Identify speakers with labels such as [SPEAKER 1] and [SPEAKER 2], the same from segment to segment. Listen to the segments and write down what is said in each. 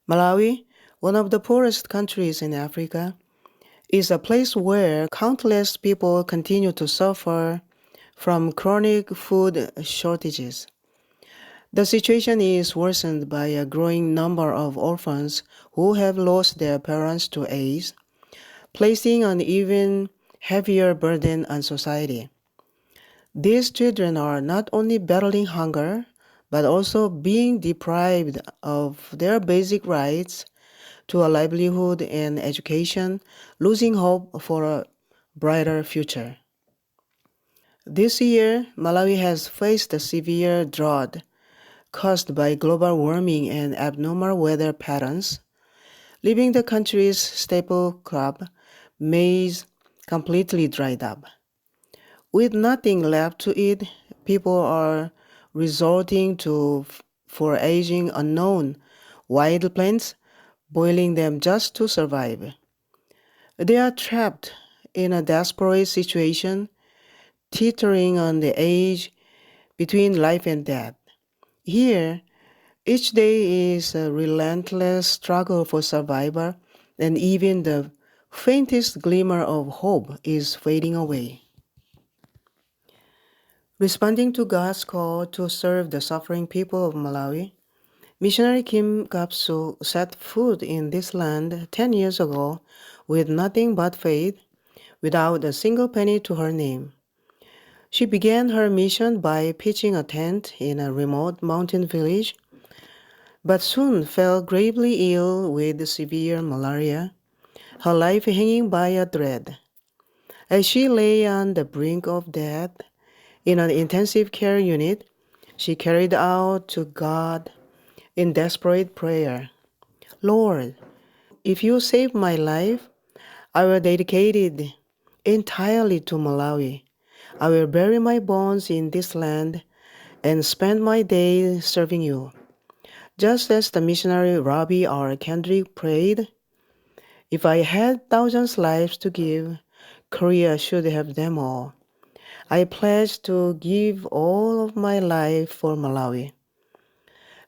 [SPEAKER 1] Malawi, one of the poorest countries in Africa, is a place where countless people continue to suffer from chronic food shortages. The situation is worsened by a growing number of orphans who have lost their parents to AIDS, placing an even heavier burden on society. These children are not only battling hunger, but also being deprived of their basic rights to a livelihood and education, losing hope for a brighter future. This year, Malawi has faced a severe drought caused by global warming and abnormal weather patterns, leaving the country's staple crop, maize, completely dried up. With nothing left to eat, people are resorting to foraging unknown wild plants, boiling them just to survive. They are trapped in a desperate situation, teetering on the edge between life and death. Here, each day is a relentless struggle for survival, and even the faintest glimmer of hope is fading away. Responding to God's call to serve the suffering people of Malawi, missionary Kim Kapsu set foot in this land 10 years ago with nothing but faith, without a single penny to her name. She began her mission by pitching a tent in a remote mountain village, but soon fell gravely ill with severe malaria, her life hanging by a thread. As she lay on the brink of death in an intensive care unit, she carried out to God in desperate prayer, "Lord, if you save my life, I will dedicate it entirely to Malawi. I will bury my bones in this land and spend my days serving you." Just as the missionary Rabbi R. Kendrick prayed, "If I had thousands lives to give, Korea should have them all. I pledge to give all of my life for Malawi."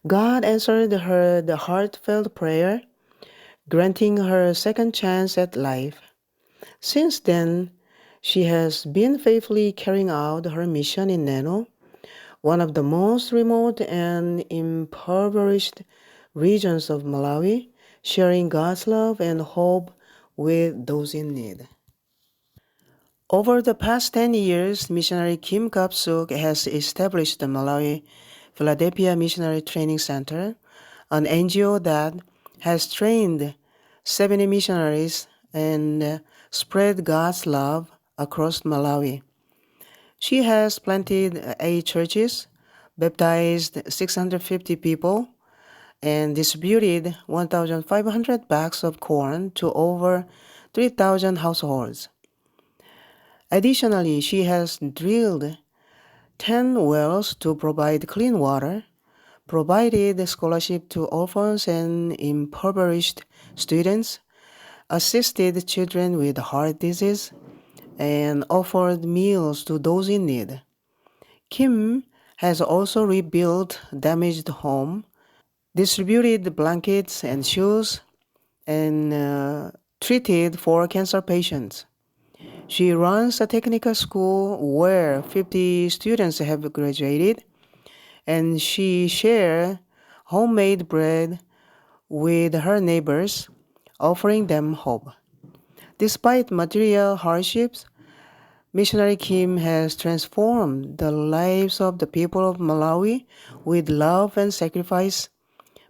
[SPEAKER 1] God answered her the heartfelt prayer, granting her a second chance at life. Since then, she has been faithfully carrying out her mission in Neno, one of the most remote and impoverished regions of Malawi, sharing God's love and hope with those in need. Over the past 10 years, missionary Kim Kapsuk has established the Malawi Philadelphia Missionary Training Center, an NGO that has trained 70 missionaries and spread God's love across Malawi. She has planted 8 churches, baptized 650 people, and distributed 1,500 bags of corn to over 3,000 households. Additionally, she has drilled 10 wells to provide clean water, provided scholarship to orphans and impoverished students, assisted children with heart disease, and offered meals to those in need. Kim has also rebuilt damaged homes, distributed blankets and shoes, and treated for cancer patients. She runs a technical school where 50 students have graduated, and she shares homemade bread with her neighbors, offering them hope. Despite material hardships, missionary Kim has transformed the lives of the people of Malawi with love and sacrifice,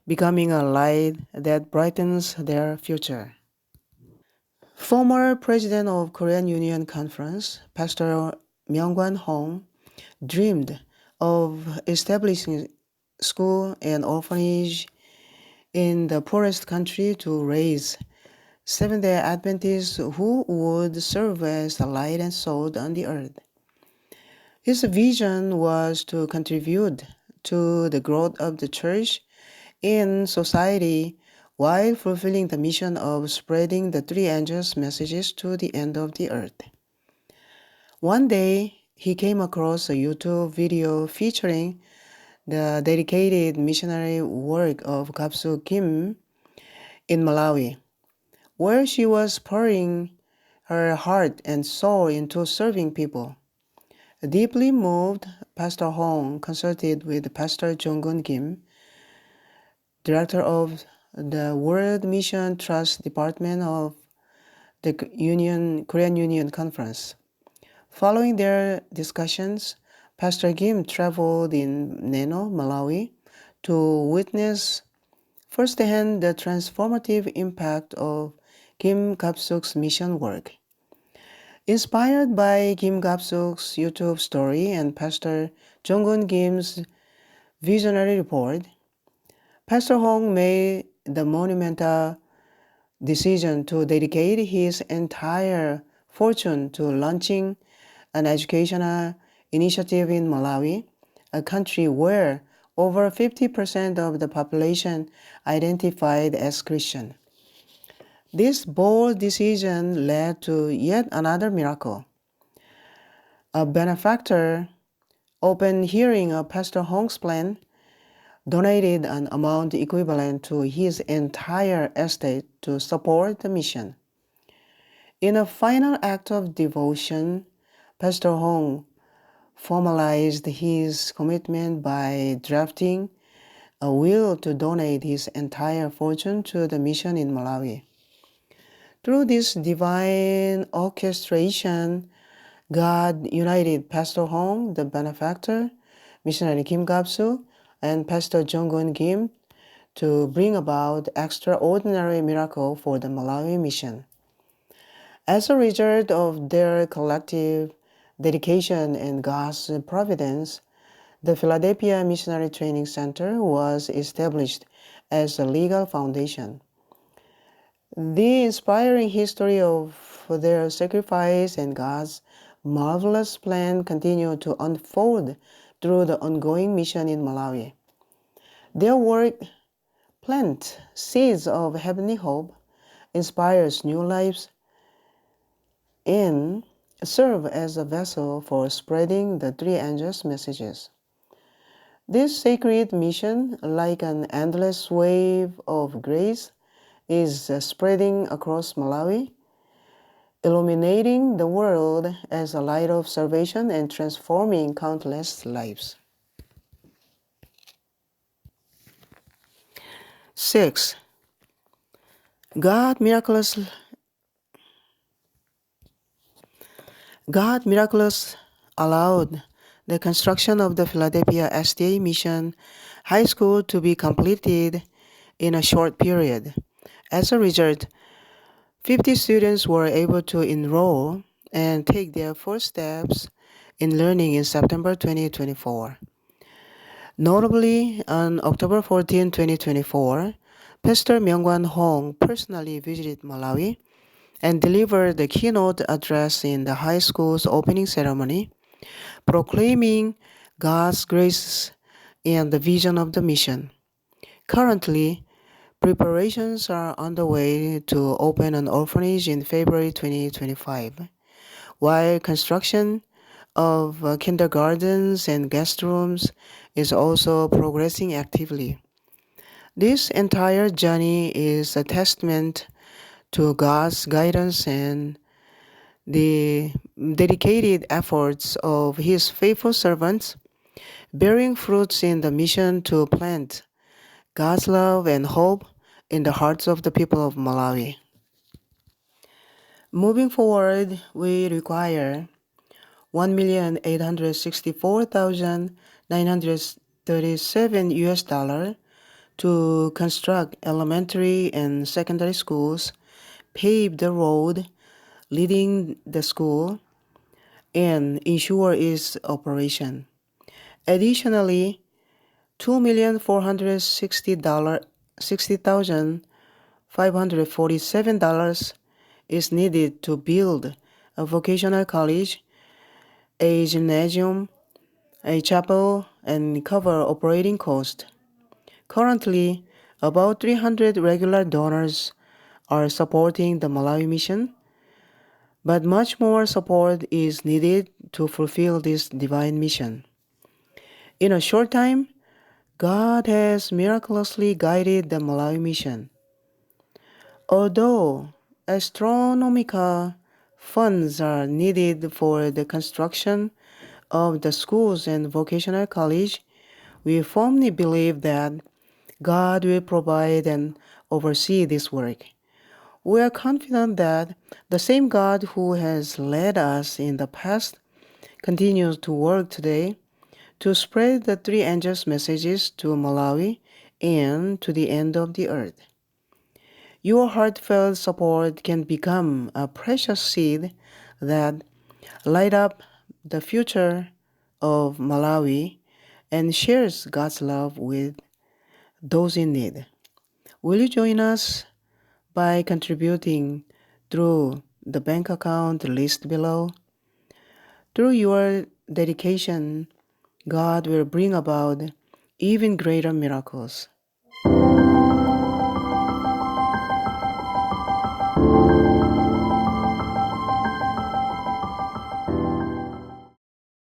[SPEAKER 1] becoming a light that brightens their future. Former President of Korean Union Conference, Pastor Myung-Kwan Hong, dreamed of establishing school and orphanage in the poorest country to raise Seventh-day Adventists who would serve as the light and salt on the earth. His vision was to contribute to the growth of the church in society while fulfilling the mission of spreading the three angels' messages to the end of the earth. One day, he came across a YouTube video featuring the dedicated missionary work of Kapsu Kim in Malawi, where she was pouring her heart and soul into serving people. Deeply moved, Pastor Hong consulted with Pastor Jong-Gun, director of the World Mission Trust Department of the Korean Union Conference. Following their discussions, Pastor Kim traveled in Neno, Malawi, to witness firsthand the transformative impact of Kim Gap-suk's mission work. Inspired by Kim Gap-suk's YouTube story and Pastor Jong-gun Kim's visionary report, Pastor Hong made the monumental decision to dedicate his entire fortune to launching an educational initiative in Malawi, a country where over 50% of the population identified as Christian. This bold decision led to yet another miracle. A benefactor, upon hearing of Pastor Hong's plan, donated an amount equivalent to his entire estate to support the mission. In a final act of devotion, Pastor Hong formalized his commitment by drafting a will to donate his entire fortune to the mission in Malawi. Through this divine orchestration, God united Pastor Hong, the benefactor, missionary Kim Gap-suk, and Pastor Jong-gun Kim to bring about extraordinary miracle for the Malawi mission. As a result of their collective dedication and God's providence, the Philadelphia Missionary Training Center was established as a legal foundation. The inspiring history of their sacrifice and God's marvelous plan continued to unfold through the ongoing mission in Malawi. Their work plants seeds of heavenly hope, inspires new lives, and serve as a vessel for spreading the three angels' messages. This sacred mission, like an endless wave of grace, is spreading across Malawi, illuminating the world as a light of salvation and transforming countless lives. 6. God miraculously allowed the construction of the Philadelphia SDA Mission High School to be completed in a short period. As a result, 50 students were able to enroll and take their first steps in learning in September 2024. Notably, on October 14, 2024, Pastor Myungwan Hong personally visited Malawi and delivered the keynote address in the high school's opening ceremony, proclaiming God's grace and the vision of the mission. Currently, preparations are underway to open an orphanage in February 2025, while construction of kindergartens and guest rooms is also progressing actively. This entire journey is a testament to God's guidance and the dedicated efforts of His faithful servants, bearing fruits in the mission to plant God's love and hope in the hearts of the people of Malawi. Moving forward, we require $1,864,937 to construct elementary and secondary schools, pave the road leading the school, and ensure its operation. Additionally, $2,460,547 is needed to build a vocational college, a gymnasium, a chapel, and cover operating costs. Currently, about 300 regular donors are supporting the Malawi mission, but much more support is needed to fulfill this divine mission. In a short time, God has miraculously guided the Malawi mission. Although astronomical funds are needed for the construction of the schools and vocational college, we firmly believe that God will provide and oversee this work. We are confident that the same God who has led us in the past continues to work today to spread the three angels' messages to Malawi and to the end of the earth. Your heartfelt support can become a precious seed that light up the future of Malawi and shares God's love with those in need. Will you join us by contributing through the bank account list below? Through your dedication, God will bring about even greater miracles.